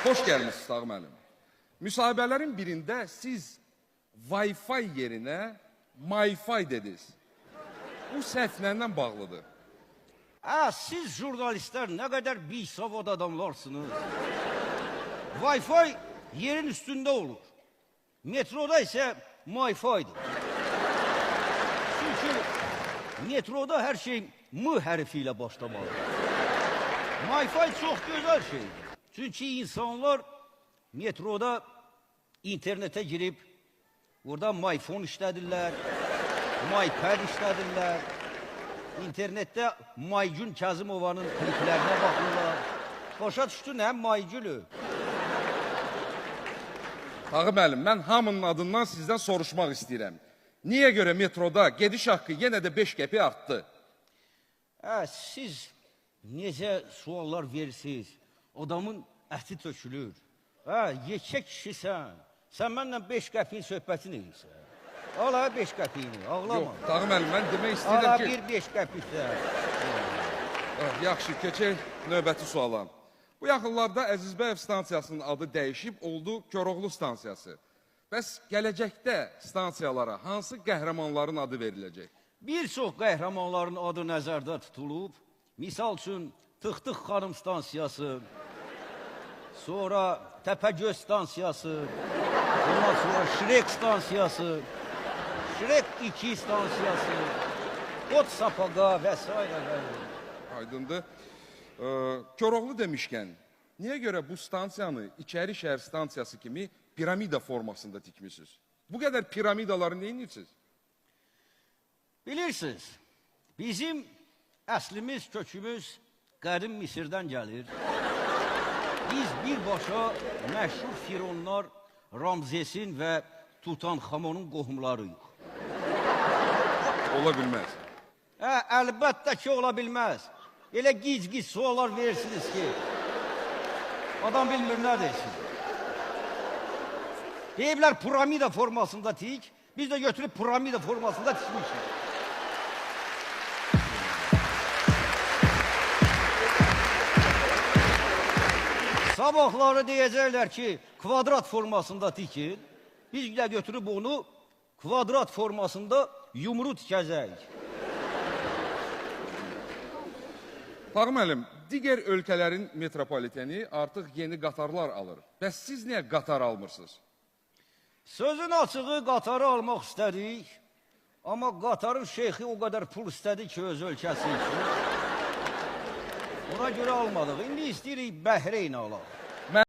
Hoş gəlmişsiniz Tağ müəllim. Müsahibələrin birində siz Wi-Fi yerinə My-Fi dediniz. Bu səhvlərlə bağlıdır. Siz jurnalistler ne kadar bisavad adamlarsınız. Wi-Fi yerin üstünde olur. Metroda ise My-Fi'dir. Çünkü metroda her şey M harfiyle başlamalı. My-Fi çok güzel şeydir. Çünkü insanlar metroda internete girip burada MyPhone işledirler, MyPad işledirler. İnternette Maygün Kazımova'nın kliplerine bakırlar. Başa düşdün həm Maygülü. Tağ müəllim, mən hamının adından sizdən soruşmaq istəyirəm. Niyə görə metroda gediş haqqı yenə də 5 qəpi artdı? Siz necə suallar verirsiniz? Adamın əti tökülür. Yekə kişisən. Sən mənlə 5 qəpin söhbətini edirsən. Ala 5 qəpiyini, ağlama. Yox, Tağ müəllim, mən demək istəyirəm Ala ki... bir 5 qəpikdə. Yaxşı, keçək növbəti suala. Bu yaxınlarda Əzizbəyev stansiyasının adı dəyişib, oldu Koroğlu stansiyası. Bəs gələcəkdə stansiyalara hansı qəhrəmanların adı veriləcək? Bir çox qəhrəmanların adı nəzərdə tutulub. Misal üçün, Tıxtıq xanım stansiyası, sonra Təpəgöz stansiyası, ondan sonra Şirek stansiyası, Şirek 2 stansiyası, Ot Sapaqa və s. Aydındır. Koroğlu demişkən, niyə görə bu stansiyanı İçəri şəhər stansiyası kimi piramida formasında tikmişsiniz? Bu qədər piramidaları nə edirsiniz? Bilirsiniz, bizim əslimiz, kökümüz qədim Misirdən gəlir. Biz birbaşa məşhur fironlar Ramzesin və Tutanxamonun qohumlarıyıq. Ola bilməz. Əlbəttə ki, ola bilməz. Elə gic-gic suallar verirsiniz ki, adam bilmir nə deysin. Deyiblər piramida formasında tik, biz də götürüb piramida formasında tikmişik. Sabahları deyəcəklər ki, kvadrat formasında tikin, biz də götürüb onu kvadrat formasında yumru tikəcəyik. Tağ müəllim, digər ölkələrin metropoliteni artıq yeni qatarlar alır. Bəs siz niyə qatar almırsınız? Sözün açığı qatarı almaq istədik, amma qatarın şeyxi o qədər pul istədi ki, öz ölkəsi üçün. Ona görə almadıq. İndi istəyirik Bəhreyn alaq.